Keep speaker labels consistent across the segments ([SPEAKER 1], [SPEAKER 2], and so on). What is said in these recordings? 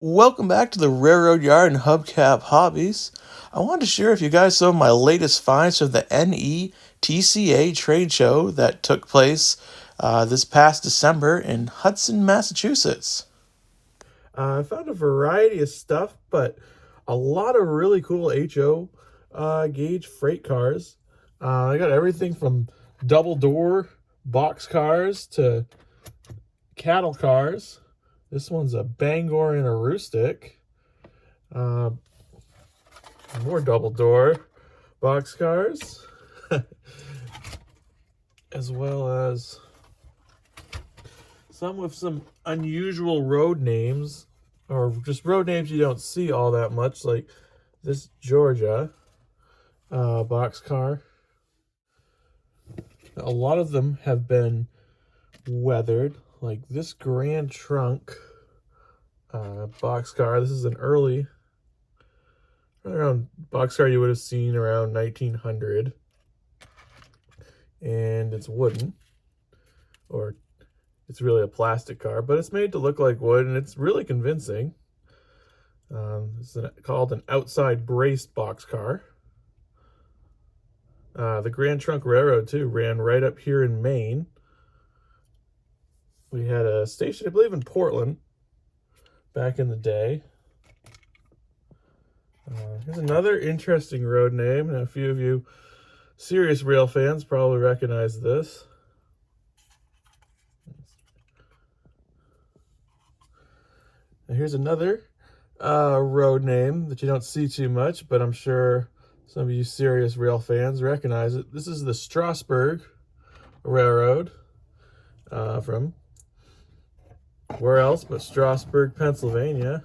[SPEAKER 1] Welcome back to the Railroad Yard and Hubcap Hobbies. I wanted to share with you guys some of my latest finds from the NETCA trade show that took place this past December in Hudson, Massachusetts. I found a variety of stuff, but a lot of really cool HO gauge freight cars. I got everything from double door box cars to cattle cars. This one's a Bangor and a Rustic. More double door boxcars, as well as some with some unusual road names, or just road names you don't see all that much, like this Georgia boxcar. A lot of them have been weathered, like this Grand Trunk boxcar. This is an early around boxcar you would have seen around 1900, and it's wooden, or it's really a plastic car, but it's made to look like wood, and it's really convincing. It's called an outside braced boxcar. The Grand Trunk Railroad too ran right up here in Maine. We had a station, I believe, in Portland back in the day. Here's another interesting road name, and a few of you serious rail fans probably recognize this. And here's another road name that you don't see too much, but I'm sure some of you serious rail fans recognize it. This is the Strasburg Railroad from where else but Strasburg, Pennsylvania.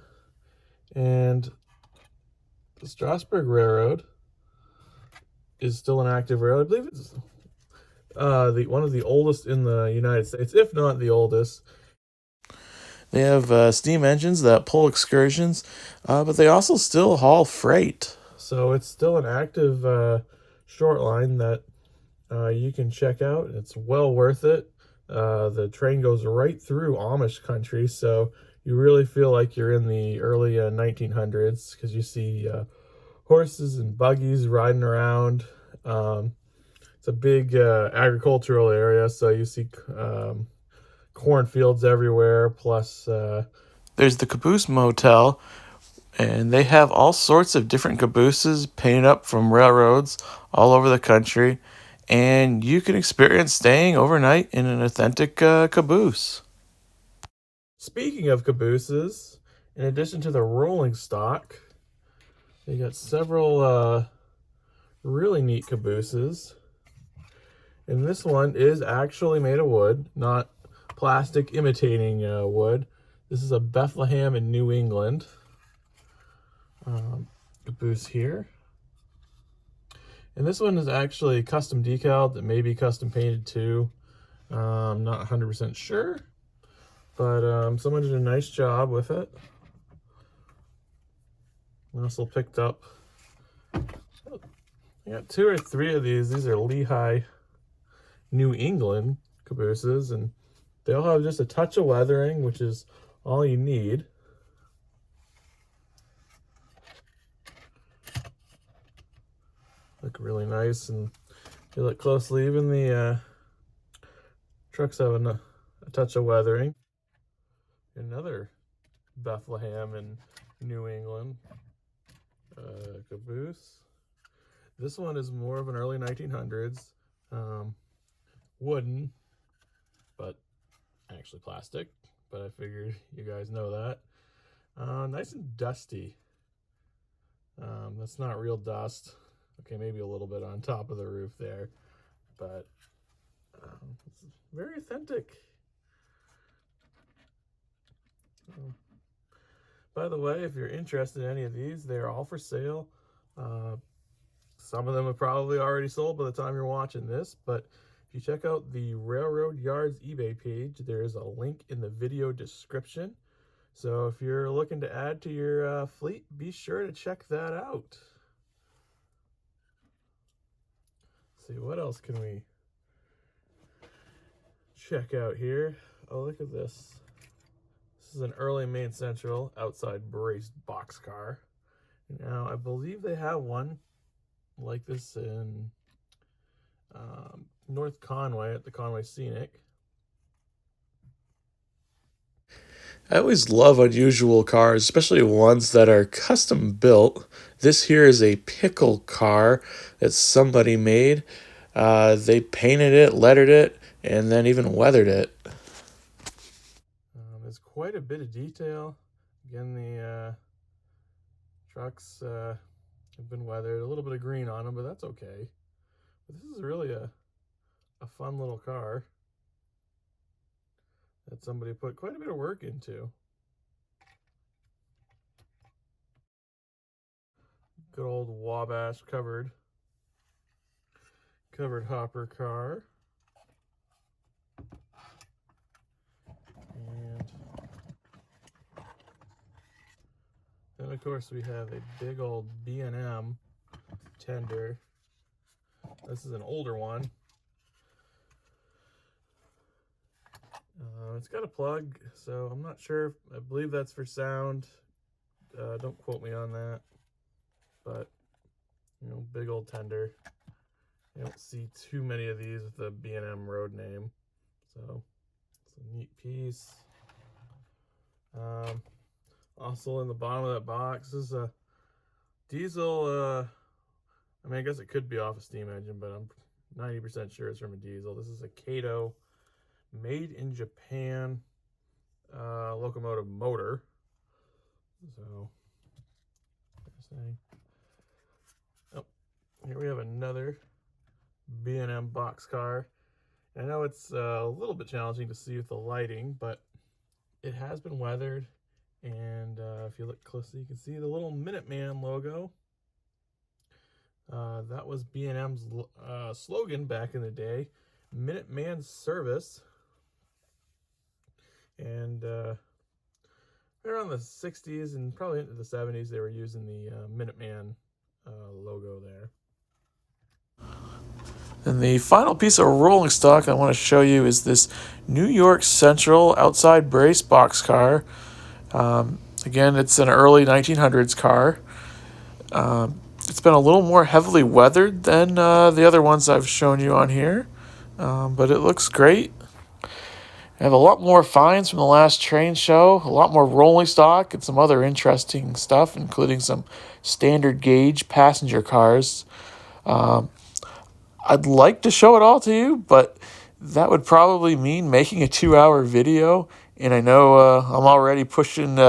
[SPEAKER 1] And the Strasburg Railroad is still an active railroad. I believe it's one of the oldest in the United States, if not the oldest. They have steam engines that pull excursions, but they also still haul freight. So it's still an active short line that you can check out. It's well worth it. The train goes right through Amish country, so you really feel like you're in the early 1900s, because you see horses and buggies riding around. It's a big agricultural area, so you see cornfields everywhere. Plus, there's the Caboose Motel, and they have all sorts of different cabooses painted up from railroads all over the country, and you can experience staying overnight in an authentic caboose. Speaking of cabooses, in addition to the rolling stock, they got several really neat cabooses. And this one is actually made of wood, not plastic imitating wood. This is a Bethlehem in New England caboose here. And this one is actually custom decaled. It may be custom painted too. I'm not 100% sure, but someone did a nice job with it. I also picked up, I got 2 or 3 of these. These are Lehigh, New England cabooses, and they all have just a touch of weathering, which is all you need. Look really nice, and if you look closely, even the trucks have a touch of weathering. Another Bethlehem in New England caboose. This one is more of an early 1900s, wooden, but actually plastic, but I figured you guys know that. Nice and dusty. That's not real dust. Okay, maybe a little bit on top of the roof there, but it's very authentic. By the way, if you're interested in any of these, they're all for sale. Some of them have probably already sold by the time you're watching this, but if you check out the Railroad Yards eBay page, there is a link in the video description. So if you're looking to add to your fleet, be sure to check that out. Let's see, what else can we check out here? Oh, look at this This is an early Main Central outside braced boxcar. Now, I believe they have one like this in North Conway at the Conway Scenic. I always love unusual cars, especially ones that are custom built. This here is a pickle car that somebody made. They painted it, lettered it, and then even weathered it. There's quite a bit of detail. Again, the trucks have been weathered. A little bit of green on them, but that's okay. But this is really a fun little car that somebody put quite a bit of work into. Good old Wabash covered hopper car. And then of course we have a big old B&M tender. This is an older one. It's got a plug, so I'm not sure. I believe that's for sound. Don't quote me on that. But, you know, big old tender. You don't see too many of these with the B&M road name. So, it's a neat piece. Also in the bottom of that box is a diesel. I mean, I guess it could be off a steam engine, but I'm 90% sure it's from a diesel. This is a Kato made in Japan locomotive motor. So, oh, here we have another B&M boxcar. I know it's a little bit challenging to see with the lighting, but it has been weathered. And if you look closely, you can see the little Minuteman logo. That was B&M's slogan back in the day, Minuteman Service. And around the 60s and probably into the 70s, they were using the Minuteman logo there. And the final piece of rolling stock I want to show you is this New York Central outside brace boxcar. Again, it's an early 1900s car. It's been a little more heavily weathered than the other ones I've shown you on here, but it looks great. I have a lot more finds from the last train show, a lot more rolling stock, and some other interesting stuff, including some standard gauge passenger cars. I'd like to show it all to you, but that would probably mean making a 2-hour video, and I know I'm already pushing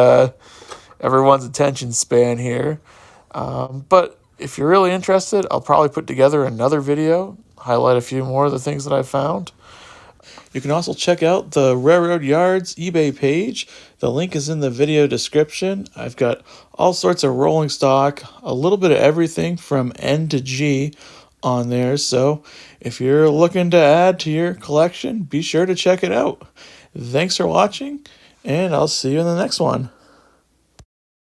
[SPEAKER 1] everyone's attention span here. But if you're really interested, I'll probably put together another video, highlight a few more of the things that I found. You can also check out the Railroad Yards eBay page. The link is in the video description. I've got all sorts of rolling stock, a little bit of everything from N to G on there. So if you're looking to add to your collection, be sure to check it out. Thanks for watching, and I'll see you in the next one.